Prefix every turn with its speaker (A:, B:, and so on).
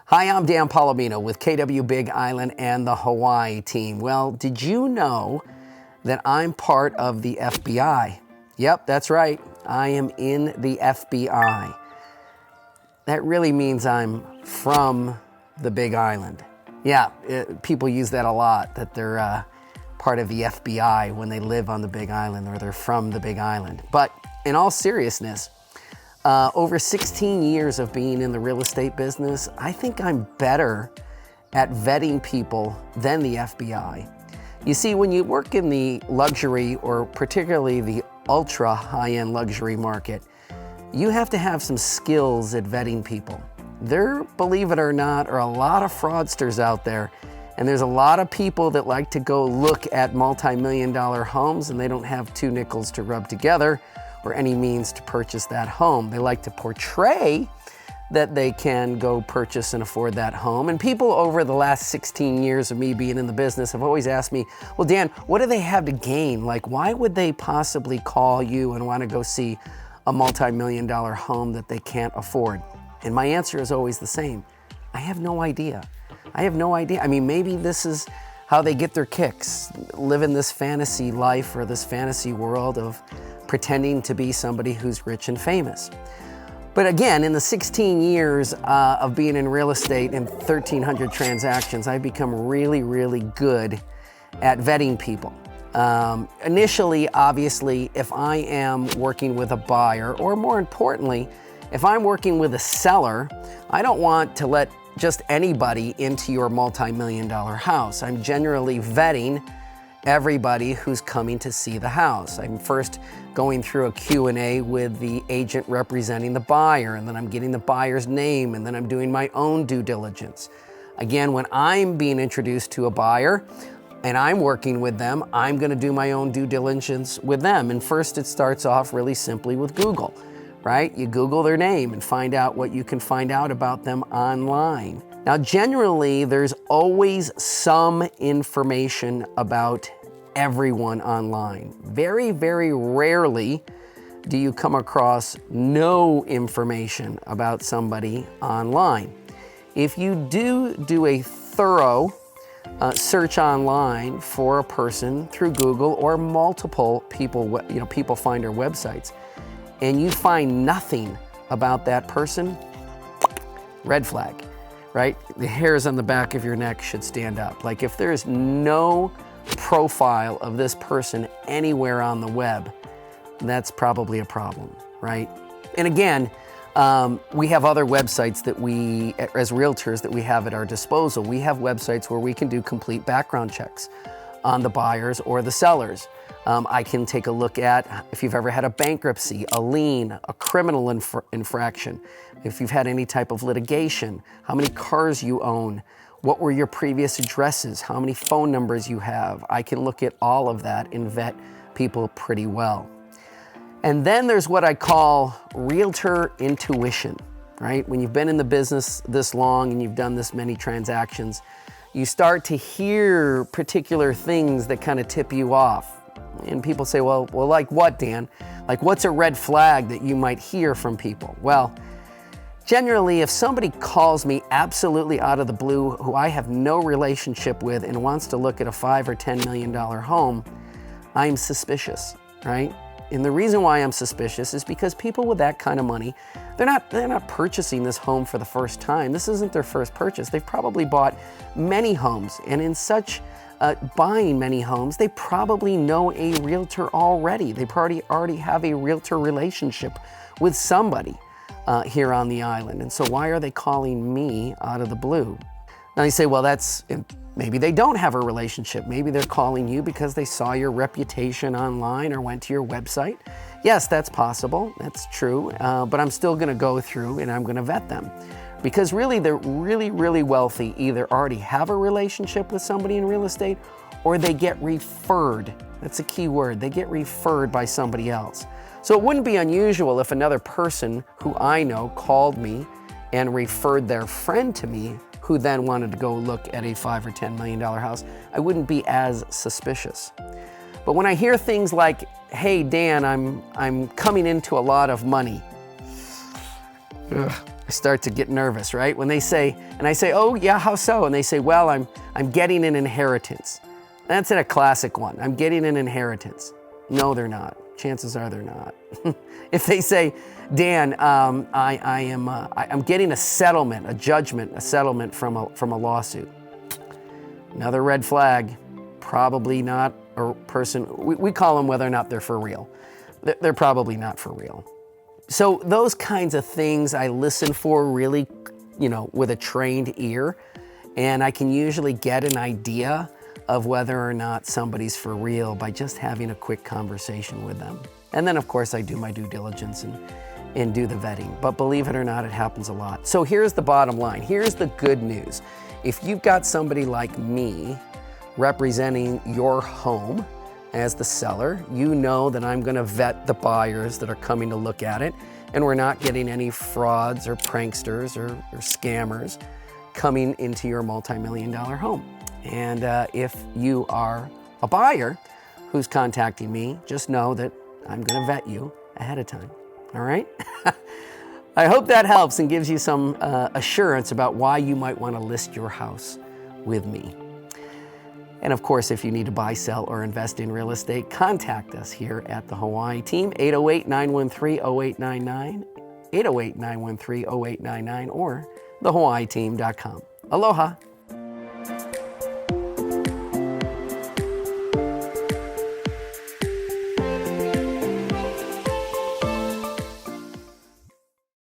A: Hi, I'm Dan Palomino with KW Big Island and the Hawaii team. Well, did you know that I'm part of the FBI? Yep, that's right. I am in the FBI. That really means I'm from the Big Island. Yeah, people use that a lot, that they're part of the FBI when they live on the Big Island or they're from the Big Island. But in all seriousness, over 16 years of being in the real estate business, I think I'm better at vetting people than the FBI. You see, when you work in the luxury or particularly the ultra high-end luxury market, you have to have some skills at vetting people. There, believe it or not, are a lot of fraudsters out there, and there's a lot of people that like to go look at multi-million-dollar homes and they don't have two nickels to rub together or any means to purchase that home. They like to portray that they can go purchase and afford that home. And people over the last 16 years of me being in the business have always asked me, well, Dan, what do they have to gain? Like, why would they possibly call you and want to go see a multi-million-dollar home that they can't afford? And my answer is always the same. I have no idea. I have no idea. I mean, maybe this is how they get their kicks, living this fantasy life or this fantasy world of pretending to be somebody who's rich and famous. But again, in the 16 years of being in real estate and 1,300 transactions, I've become really, really good at vetting people. Initially, obviously, if I am working with a buyer, or more importantly, if I'm working with a seller, I don't want to let just anybody into your multi-million-dollar house. I'm generally vetting everybody who's coming to see the house. I'm first going through a Q&A with the agent representing the buyer, and then I'm getting the buyer's name, and then I'm doing my own due diligence. Again, when I'm being introduced to a buyer and I'm working with them, I'm gonna do my own due diligence with them. And first it starts off really simply with Google, right? You Google their name and find out what you can find out about them online. Now, generally, there's always some information about everyone online. Very, very rarely do you come across no information about somebody online. If you do a thorough search online for a person through Google or multiple people finder websites, and you find nothing about that person, red flag. Right? The hairs on the back of your neck should stand up. Like, if there is no profile of this person anywhere on the web, that's probably a problem, right? And again, we have other websites that we, as realtors, that we have at our disposal. We have websites where we can do complete background checks on the buyers or the sellers. I can take a look at if you've ever had a bankruptcy, a lien, a criminal infraction, if you've had any type of litigation, how many cars you own, what were your previous addresses, how many phone numbers you have. I can look at all of that and vet people pretty well. And then there's what I call realtor intuition, right? When you've been in the business this long and you've done this many transactions, you start to hear particular things that kind of tip you off. And people say, well, like what, Dan? Like, what's a red flag that you might hear from people? Well, generally, if somebody calls me absolutely out of the blue, who I have no relationship with and wants to look at a $5 or $10 million home, I'm suspicious, right? And the reason why I'm suspicious is because people with that kind of money, they're not purchasing this home for the first time. This isn't their first purchase. They've probably bought many homes, and in such buying many homes, they probably know a realtor already. They probably already have a realtor relationship with somebody here on the island. And so why are they calling me out of the blue? Now you say, well, maybe they don't have a relationship. Maybe they're calling you because they saw your reputation online or went to your website. Yes, that's possible. That's true. But I'm still going to go through and I'm going to vet them. Because really, they're really, really wealthy, either already have a relationship with somebody in real estate or they get referred. That's a key word. They get referred by somebody else. So it wouldn't be unusual if another person who I know called me and referred their friend to me, who then wanted to go look at a $5 or $10 million house. I wouldn't be as suspicious. But when I hear things like, hey, Dan, I'm coming into a lot of money. I start to get nervous, right? When they say, and I say, oh yeah, how so? And they say, well, I'm getting an inheritance. That's a classic one. I'm getting an inheritance. No, they're not. Chances are they're not. If they say, Dan, I'm getting a settlement, a judgment, a settlement from a lawsuit. Another red flag. Probably not a person. We call them whether or not they're for real. They're probably not for real. So those kinds of things I listen for really, with a trained ear, and I can usually get an idea of whether or not somebody's for real by just having a quick conversation with them. And then of course I do my due diligence and do the vetting. But believe it or not, it happens a lot. So here's the bottom line. Here's the good news. If you've got somebody like me representing your home as the seller, you know that I'm going to vet the buyers that are coming to look at it, and we're not getting any frauds or pranksters or scammers coming into your multi-million-dollar home. And if you are a buyer who's contacting me, just know that I'm going to vet you ahead of time. All right? I hope that helps and gives you some assurance about why you might want to list your house with me. And of course, if you need to buy, sell, or invest in real estate, contact us here at the Hawaii Team, 808-913-0899, 808-913-0899, or thehawaiiteam.com. Aloha.